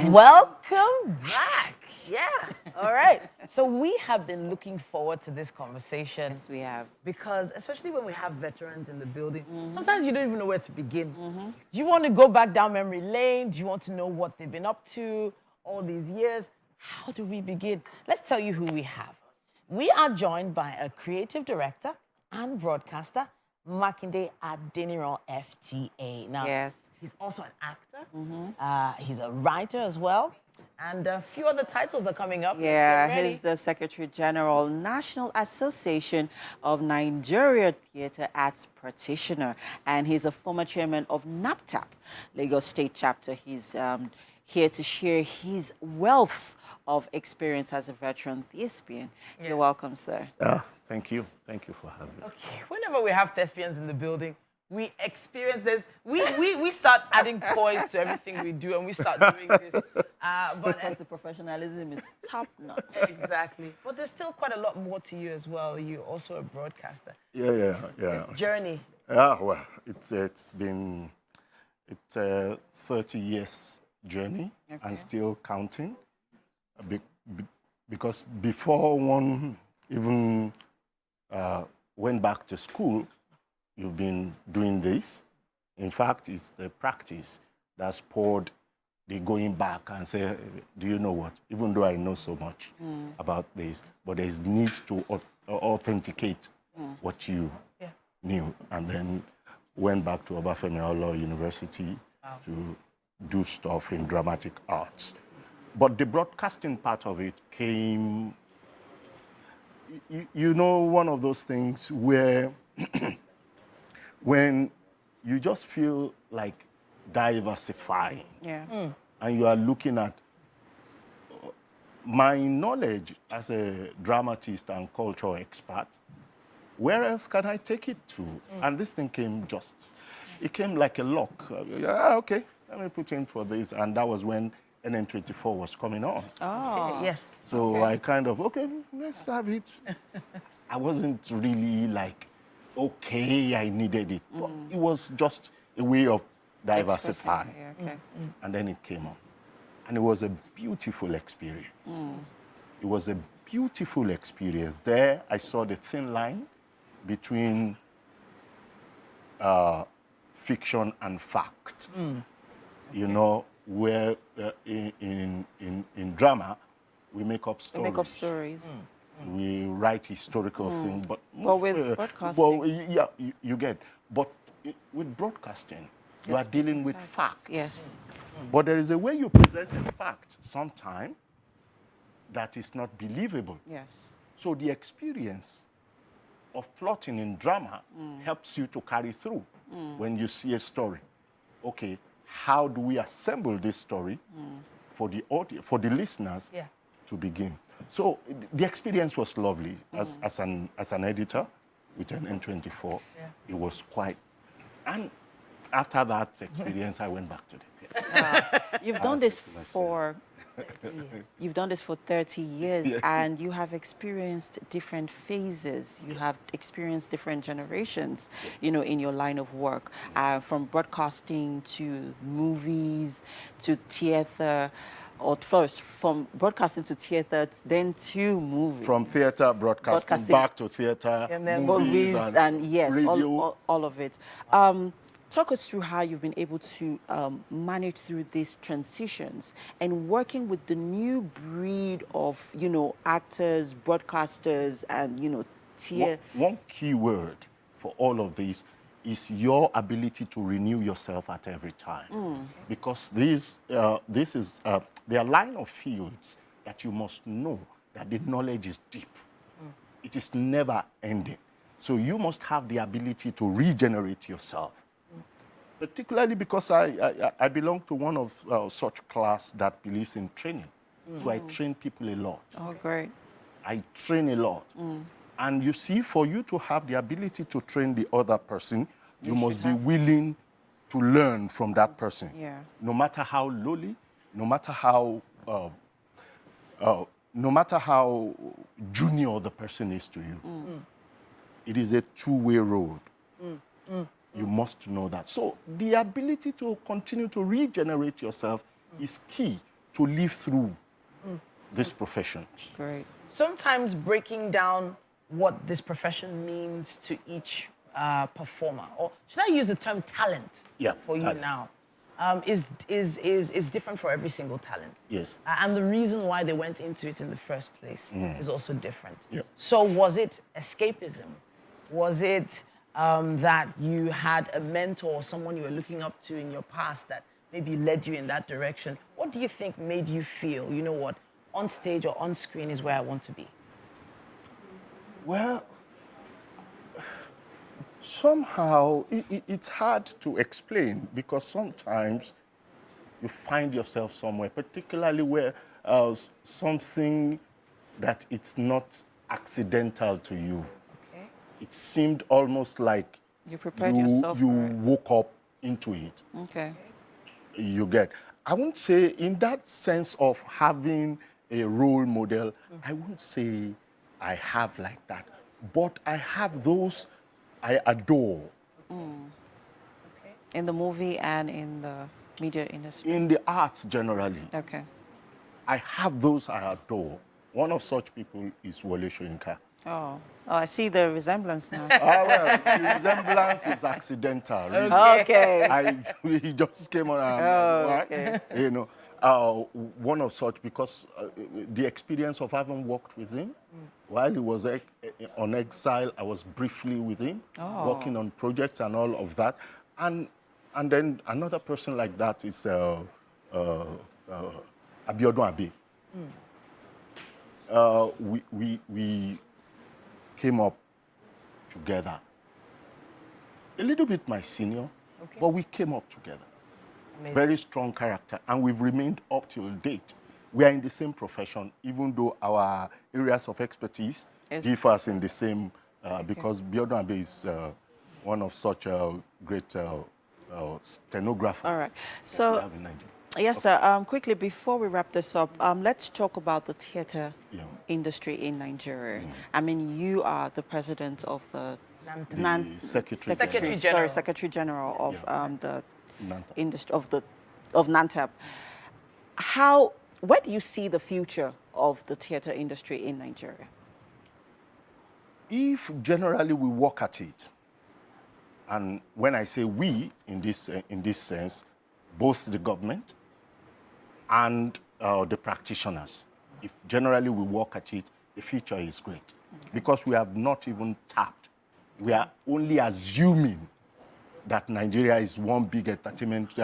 Welcome back. Yeah. All right. So we have been looking forward to this conversation. Yes, we have. Because especially when we have veterans in the building, sometimes you don't even know where to begin. Do you want to go back down memory lane? Do you want to know what they've been up to all these years? How do we begin? Let's tell you who we have. We are joined by a creative director and broadcaster, Makinde Adeniran, FTA. Now, Yes. he's also an actor. He's a writer as well. And a few other titles are coming up. Yeah, Let's get ready. he's the Secretary General, National Association of Nigeria Theatre Arts Practitioner, and he's a former chairman of NAPTAP, Lagos State Chapter. He's here to share his wealth of experience as a veteran thespian. Yeah. You're welcome, sir. Thank you. Thank you for having me. Okay, whenever we have thespians in the building, we experience this. We start adding poise to everything we do, and we start doing this. But Because the professionalism is top-notch. exactly. But there's still quite a lot more to you as well. You're also a broadcaster. Yeah. This journey. Yeah, well, it's a 30 years journey and still counting. Because before one even went back to school, you've been doing this. In fact, it's the practice that's poured the going back and say, do you know what? Even though I know so much about this, but there's need to authenticate what you knew. And then went back to Obafemi Awolowo University to do stuff in dramatic arts. But the broadcasting part of it came, you know, one of those things where when you just feel like diversifying, and you are looking at my knowledge as a dramatist and cultural expert, where else can I take it to? And this thing came it came like a lock. Okay, let me put in for this. And that was when NN24 was coming on. Oh. Yes. So I kind of, let's have it. I wasn't really like, okay, I needed it. But it was just a way of diversifying. Yeah, And then it came on. And it was a beautiful experience. It was a beautiful experience. There, I saw the thin line between fiction and fact. You know, where in drama, we make up stories. We make up stories. We write historical things, but with broadcasting, well, yeah, you get. But with broadcasting, you are dealing with facts. Yes. But there is a way you present a fact sometimes that is not believable. Yes. So the experience of plotting in drama helps you to carry through when you see a story. Okay, how do we assemble this story for the audience, for the listeners to begin? So the experience was lovely as an editor with an N24. It was quite, and after that experience, I went back to the theater. You've done this for 30 years, Yes. and you have experienced different phases. You have experienced different generations, you know, in your line of work, from broadcasting to movies to theater. Or first, from broadcasting to theater, then to movies. From theater, broadcasting back to theater, and then movies and yes, radio. all of it. Talk us through how you've been able to manage through these transitions and working with the new breed of, you know, actors, broadcasters, and, you know, One key word for all of this is your ability to renew yourself at every time. Because this is their line of fields that you must know that the knowledge is deep. It is never ending. So you must have the ability to regenerate yourself. Particularly because I belong to one of such class that believes in training. So I train people a lot. Oh, great. I train a lot. And you see, for you to have the ability to train the other person, you must be willing to learn from that person. Yeah. No matter how lowly, no matter how junior the person is to you. It is a two-way road. You must know that. So the ability to continue to regenerate yourself is key to live through this profession. Great. Sometimes breaking down what this profession means to each performer, or should I use the term talent for you talent. now, is different for every single talent. Yes. And the reason why they went into it in the first place is also different. Yep. So was it escapism? Was it that you had a mentor or someone you were looking up to in your past that maybe led you in that direction? What do you think made you feel, you know what, on stage or on screen is where I want to be? Well, somehow it's hard to explain because sometimes you find yourself somewhere, particularly where something that it's not accidental to you. Okay. It seemed almost like You prepared yourself you for it. woke up into it. Okay. You get. I wouldn't say in that sense of having a role model, I wouldn't say I have like that. But I have those I adore. Okay. In the movie and in the media industry. In the arts generally, Okay. I have those I adore. One of such people is Wole Soyinka. Oh, I see the resemblance now. Well, the resemblance is accidental. Really. Okay. He just came on and, okay. you know, one of such because the experience of having worked with him while he was on exile, I was briefly with him, working on projects and all of that. And then another person like that is Abiodun Abe. We came up together. A little bit my senior, but we came up together. Amazing. Very strong character, and we've remained up till date. We are in the same profession, even though our areas of expertise differs in the same, because Abiodun Abe is one of such great stenographers. All right. we So, have in Nigeria. yes, sir. Quickly, before we wrap this up, let's talk about the theater industry in Nigeria. I mean, you are the president of the Secretary Secretary General of the Nanta. industry of NANTAP. Where do you see the future of the theater industry in Nigeria? If generally we work at it, and when I say we, in this sense, both the government and the practitioners, if generally we work at it, the future is great. Because we have not even tapped. We are only assuming that Nigeria is one big entertainment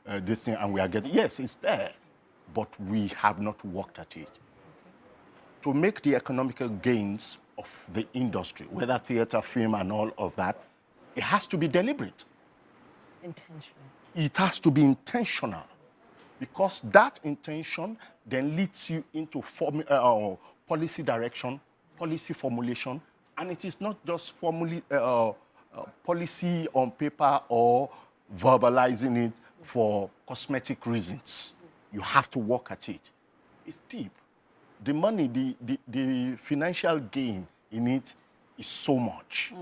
this thing, and we are getting, yes, it's there, but we have not worked at it. To make the economical gains of the industry, whether theater, film, and all of that, it has to be deliberate. Intentional. It has to be intentional, because that intention then leads you into policy direction, policy formulation, and it is not just policy on paper or verbalizing it for cosmetic reasons. You have to work at it. It's deep. The money, the financial gain in it is so much.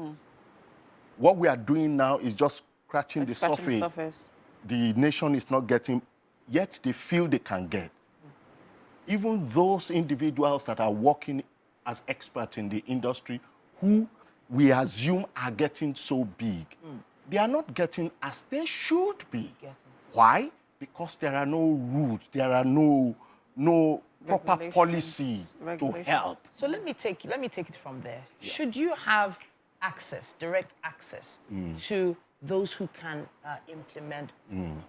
What we are doing now is just scratching the surface. The nation is not getting, yet they feel they can get. Even those individuals that are working as experts in the industry, who we assume are getting so big, they are not getting as they should be. Why? Because there are no rules, there are no proper policy to help. So let me take it from there. Yeah. Should you have access, direct access to those who can implement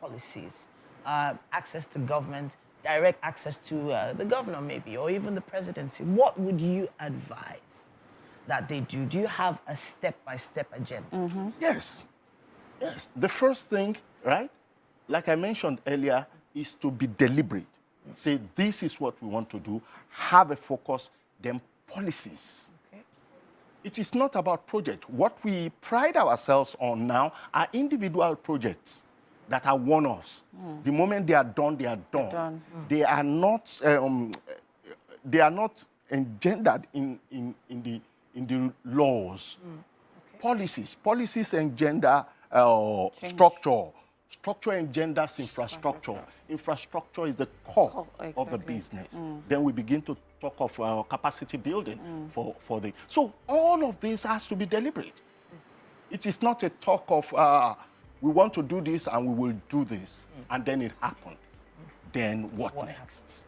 policies, access to government, direct access to the governor maybe, or even the presidency, what would you advise that they do? Do you have a step-by-step agenda? Yes. The first thing, right, like I mentioned earlier, is to be deliberate. Say, this is what we want to do, have a focus, then policies. Okay. It is not about project. What we pride ourselves on now are individual projects that are one-offs. The moment they are done, they are done. They are not engendered in the laws. Policies engender structure, Structure engenders infrastructure. Infrastructure is the core of the exactly. business. Then we begin to talk of capacity building for the... So all of this has to be deliberate. It is not a talk of, we want to do this and we will do this, and then it happened. Then what next?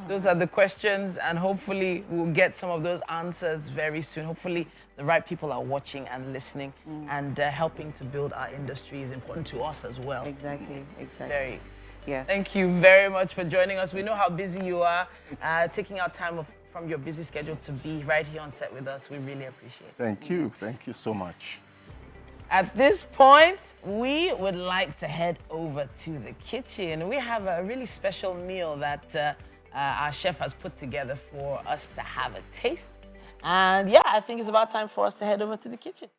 Those are the questions, and hopefully we'll get some of those answers very soon. Hopefully the right people are watching and listening, and helping to build our industry is important to us as well. Exactly, exactly. Very. Yeah. Thank you very much for joining us. We know how busy you are, taking out time from your busy schedule to be right here on set with us. We really appreciate it. Thank you. Thank you so much. At this point, we would like to head over to the kitchen. We have a really special meal that our chef has put together for us to have a taste. And yeah, I think it's about time for us to head over to the kitchen.